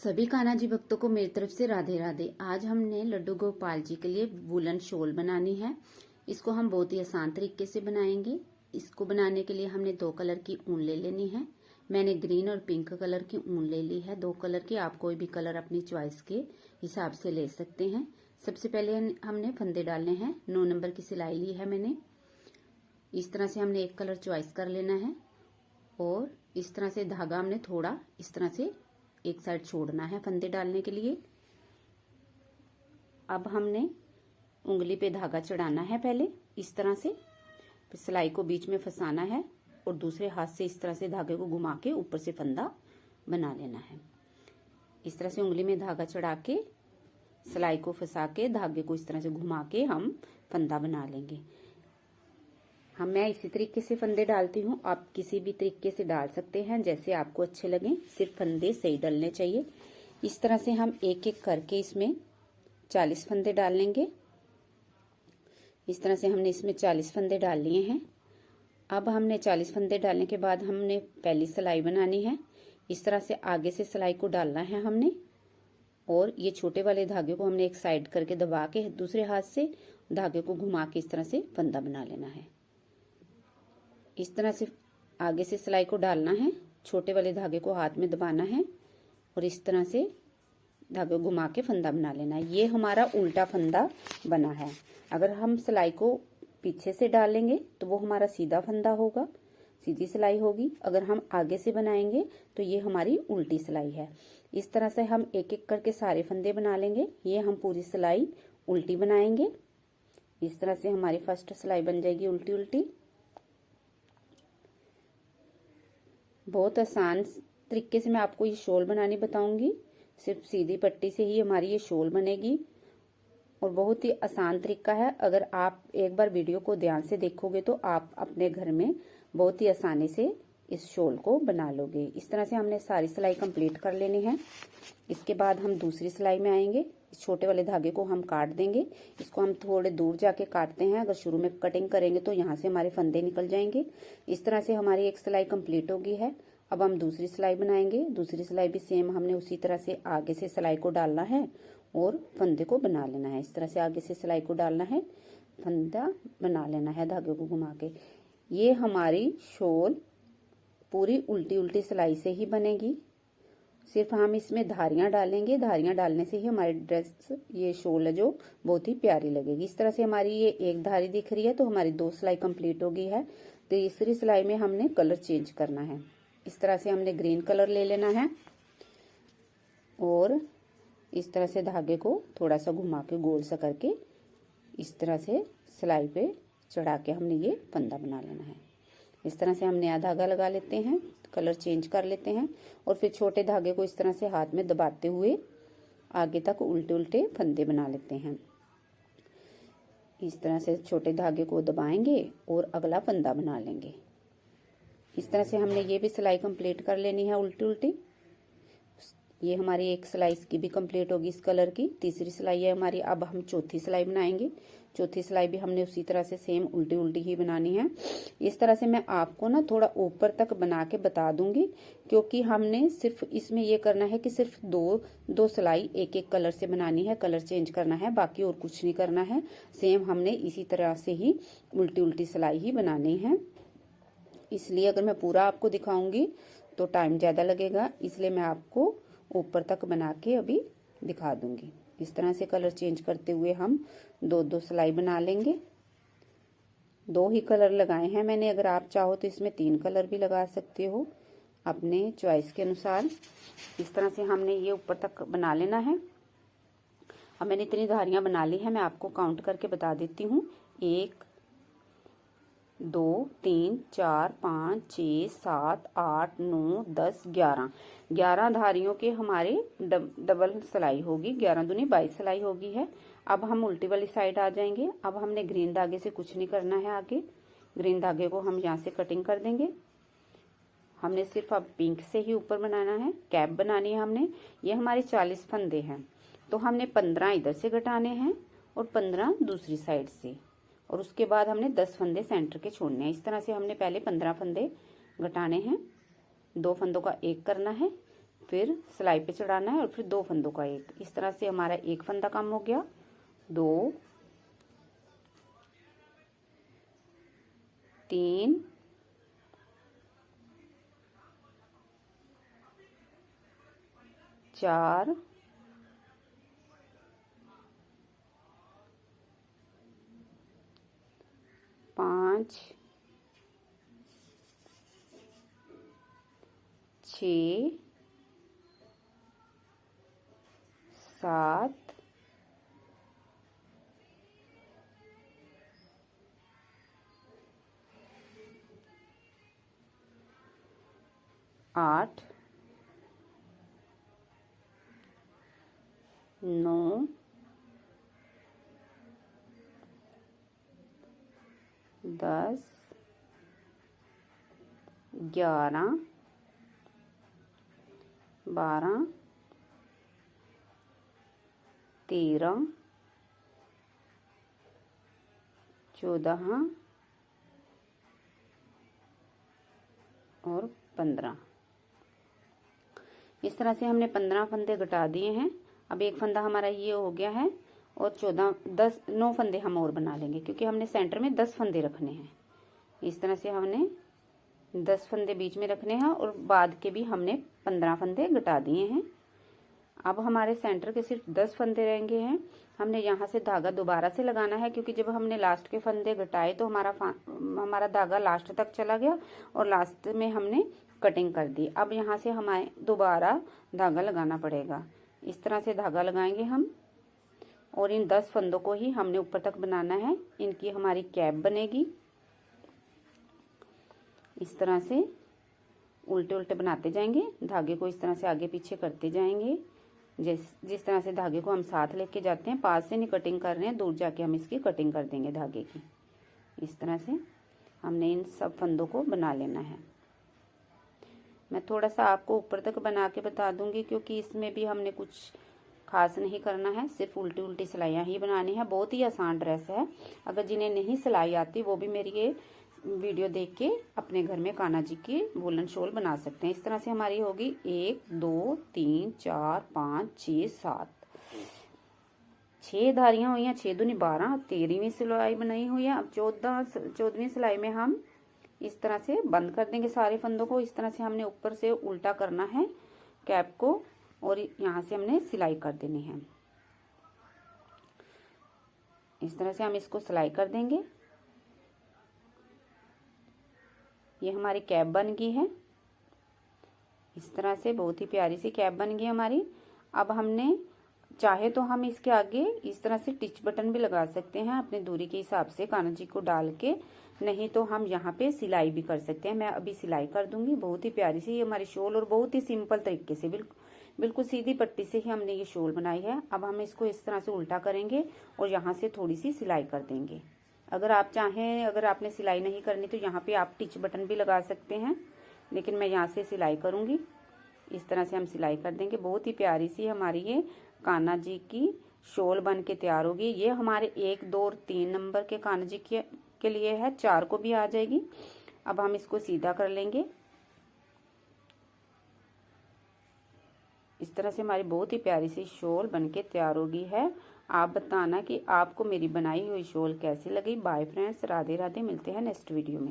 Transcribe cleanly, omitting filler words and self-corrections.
सभी कान्हा जी भक्तों को मेरी तरफ से राधे राधे। आज हमने लड्डू गोपाल जी के लिए वुलन शॉल बनानी है। इसको हम बहुत ही आसान तरीके से बनाएंगे। इसको बनाने के लिए हमने 2 कलर की ऊन ले लेनी है। मैंने ग्रीन और पिंक कलर की ऊन ले ली है। 2 कलर की, आप कोई भी कलर अपनी चॉइस के हिसाब से ले सकते हैं। सबसे पहले हमने फंदे डालने हैं। 9 नंबर की सिलाई ली है मैंने। इस तरह से हमने एक कलर चॉइस कर लेना है और इस तरह से धागा हमने थोड़ा इस तरह से एक साइड छोड़ना है फंदे डालने के लिए। अब हमने उंगली पे धागा चढ़ाना है पहले इस तरह से, फिर सिलाई को बीच में फंसाना है और दूसरे हाथ से इस तरह से धागे को घुमा के ऊपर से फंदा बना लेना है। इस तरह से उंगली में धागा चढ़ा के सिलाई को फंसा के धागे को इस तरह से घुमा के हम फंदा बना लेंगे। मैं इसी तरीके से फंदे डालती हूँ, आप किसी भी तरीके से डाल सकते हैं जैसे आपको अच्छे लगे, सिर्फ फंदे सही डलने चाहिए। इस तरह से हम एक एक करके इसमें 40 फंदे डाल लेंगे। इस तरह से हमने इसमें 40 फंदे डाल लिए हैं। अब हमने 40 फंदे डालने के बाद हमने पहली सिलाई बनानी है। इस तरह से आगे से सिलाई को डालना है हमने और ये छोटे वाले धागे को हमने एक साइड करके दबा के दूसरे हाथ से धागे को घुमा के इस तरह से फंदा बना लेना है। इस तरह से आगे से सिलाई को डालना है, छोटे वाले धागे को हाथ में दबाना है और इस तरह से धागे को घुमा के फंदा बना लेना है। ये हमारा उल्टा फंदा बना है। अगर हम सिलाई को पीछे से डालेंगे तो वो हमारा सीधा फंदा होगा, सीधी सिलाई होगी। अगर हम आगे से बनाएंगे तो ये हमारी उल्टी सिलाई है। इस तरह से हम एक एक करके सारे फंदे बना लेंगे। ये हम पूरी सिलाई उल्टी बनाएंगे। इस तरह से हमारी फर्स्ट सिलाई बन जाएगी उल्टी उल्टी। बहुत आसान तरीके से मैं आपको ये शॉल बनानी बताऊंगी। सिर्फ सीधी पट्टी से ही हमारी ये शॉल बनेगी और बहुत ही आसान तरीका है। अगर आप एक बार वीडियो को ध्यान से देखोगे तो आप अपने घर में बहुत ही आसानी से इस शॉल को बना लोगे। इस तरह से हमने सारी सिलाई कंप्लीट कर लेनी है। इसके बाद हम दूसरी सिलाई में आएंगे। इस छोटे वाले धागे को हम काट देंगे। इसको हम थोड़े दूर जाके काटते हैं। अगर शुरू में कटिंग करेंगे तो यहाँ से हमारे फंदे निकल जाएंगे। इस तरह से हमारी एक सिलाई कंप्लीट हो गई है। अब हम दूसरी सिलाई बनाएंगे। दूसरी सिलाई भी सेम हमने उसी तरह से आगे से सिलाई को डालना है और फंदे को बना लेना है। इस तरह से आगे से सिलाई को डालना है, फंदा बना लेना है धागे को घुमा के। ये हमारी शॉल पूरी उल्टी उल्टी सिलाई से ही बनेगी। सिर्फ हम इसमें धारियां डालेंगे। धारियां डालने से ही हमारी ड्रेस, ये शॉल है जो बहुत ही प्यारी लगेगी। इस तरह से हमारी ये एक धारी दिख रही है तो हमारी 2 सिलाई कंप्लीट हो गई है। तीसरी सिलाई में हमने कलर चेंज करना है। इस तरह से हमने ग्रीन कलर ले लेना है और इस तरह से धागे को थोड़ा सा घुमा के गोल सा करके इस तरह से सिलाई पे चढ़ा के हमने ये फंदा बना लेना है। इस तरह से हम नया धागा लगा लेते हैं, कलर चेंज कर लेते हैं और फिर छोटे धागे को इस तरह से हाथ में दबाते हुए आगे तक उल्टे उल्टे फंदे बना लेते हैं। इस तरह से छोटे धागे को दबाएंगे और अगला फंदा बना लेंगे। इस तरह से हमने ये भी सिलाई कंप्लीट कर लेनी है उल्टी उल्टी। ये हमारी एक सिलाई की भी कंप्लीट होगी इस कलर की। तीसरी सिलाई है हमारी। अब हम चौथी सिलाई बनाएंगे। चौथी सिलाई भी हमने उसी तरह से सेम उल्टी उल्टी ही बनानी है। इस तरह से मैं आपको ना थोड़ा ऊपर तक बना के बता दूंगी, क्योंकि हमने सिर्फ इसमें ये करना है कि सिर्फ दो सिलाई एक एक कलर से बनानी है, कलर चेंज करना है, बाकी और कुछ नहीं करना है। सेम हमने इसी तरह से ही उल्टी उल्टी सिलाई ही बनानी है। इसलिए अगर मैं पूरा आपको दिखाऊंगी तो टाइम ज्यादा लगेगा, इसलिए मैं आपको ऊपर तक बना के अभी दिखा दूंगी। इस तरह से कलर चेंज करते हुए हम 2 सिलाई बना लेंगे। 2 ही कलर लगाए हैं मैंने। अगर आप चाहो तो इसमें 3 कलर भी लगा सकते हो अपने चॉइस के अनुसार। इस तरह से हमने ये ऊपर तक बना लेना है। अब मैंने इतनी धारियां बना ली है, मैं आपको काउंट करके बता देती हूँ। 1 2 3 4 5 6 7 8 9 10 11 धारियों के हमारे डबल सिलाई होगी। 11 दूनी 22 सिलाई होगी है। अब हम उल्टी वाली साइड आ जाएंगे। अब हमने ग्रीन धागे से कुछ नहीं करना है आगे। ग्रीन धागे को हम यहाँ से कटिंग कर देंगे। हमने सिर्फ अब पिंक से ही ऊपर बनाना है, कैप बनानी है हमने। ये हमारे 40 फंदे हैं तो हमने 15 इधर से घटाने हैं और 15 दूसरी साइड से, और उसके बाद हमने 10 फंदे सेंटर के छोड़ने हैं। इस तरह से हमने पहले 15 फंदे घटाने हैं। 2 फंदों का एक करना है, फिर सिलाई पे चढ़ाना है और फिर 2 फंदों का एक। इस तरह से हमारा एक फंदा कम हो गया, 2, 3, 4, 5, 6, 7, 8, 9, 10, 11, 12, 13, 14 और 15। इस तरह से हमने 15 फंदे घटा दिए हैं। अब एक फंदा हमारा ये हो गया है और 9 फंदे हम और बना लेंगे, क्योंकि हमने सेंटर में 10 फंदे रखने हैं। इस तरह से हमने 10 फंदे बीच में रखने हैं और बाद के भी हमने 15 फंदे घटा दिए हैं। अब हमारे सेंटर के सिर्फ 10 फंदे रहेंगे हैं। हमने यहाँ से धागा दोबारा से लगाना है, क्योंकि जब हमने लास्ट के फंदे घटाए तो हमारा धागा लास्ट तक चला गया और लास्ट में हमने कटिंग कर दी। अब यहाँ से हमें दोबारा धागा लगाना पड़ेगा। इस तरह से धागा लगाएंगे हम और इन 10 फंदों को ही हमने ऊपर तक बनाना है। इनकी हमारी कैप बनेगी। इस तरह से उल्टे उल्टे बनाते जाएंगे, धागे को इस तरह से आगे पीछे करते जाएंगे। जिस तरह से धागे को हम साथ लेके जाते हैं, पास से नहीं कटिंग कर रहे हैं, दूर जाके हम इसकी कटिंग कर देंगे धागे की। इस तरह से हमने इन सब फंदों को बना लेना है। मैं थोड़ा सा आपको ऊपर तक बना के बता दूंगी, क्योंकि इसमें भी हमने कुछ खास नहीं करना है, सिर्फ उल्टी उल्टी सिलाइयाँ ही बनानी है। बहुत ही आसान ड्रेस है। अगर जिन्हें नहीं सिलाई आती वो भी मेरी ये वीडियो देख के अपने घर में कान्हा जी की वूलन शॉल बना सकते हैं। इस तरह से हमारी होगी 1, 2, 3, 4, 5, 6, 7, 6 धारियां हुई हैं। 6 दूनी 12, 13वीं सिलाई बनाई हुई है। अब 14वीं सिलाई में हम इस तरह से बंद कर देंगे सारे फंदों को। इस तरह से हमने ऊपर से उल्टा करना है कैप को और यहाँ से हमने सिलाई कर देनी है। इस तरह से हम इसको सिलाई कर देंगे। ये हमारी कैप बन गई है। इस तरह से बहुत ही प्यारी सी कैप बन गई हमारी। अब हमने चाहे तो हम इसके आगे इस तरह से टिच बटन भी लगा सकते हैं अपनी दूरी के हिसाब से कान्हा जी को डाल के, नहीं तो हम यहाँ पे सिलाई भी कर सकते हैं। मैं अभी सिलाई कर दूंगी। बहुत ही प्यारी सी हमारी शॉल और बहुत ही सिंपल तरीके से बिल्कुल सीधी पट्टी से ही हमने ये शॉल बनाई है। अब हम इसको इस तरह से उल्टा करेंगे और यहाँ से थोड़ी सी सिलाई कर देंगे। अगर आप चाहें, अगर आपने सिलाई नहीं करनी तो यहाँ पे आप टिच बटन भी लगा सकते हैं, लेकिन मैं यहाँ से सिलाई करूँगी। इस तरह से हम सिलाई कर देंगे। बहुत ही प्यारी सी हमारी ये कान्हा जी की शॉल बन के तैयार होगी। ये हमारे 1, 2 और 3 नंबर के कान्हा जी के लिए है, 4 को भी आ जाएगी। अब हम इसको सीधा कर लेंगे। इस तरह से हमारी बहुत ही प्यारी सी शॉल बन के तैयार होगी है। आप बताना कि आपको मेरी बनाई हुई शॉल कैसी लगी। Bye friends, Radhe Radhe. मिलते हैं नेक्स्ट वीडियो में।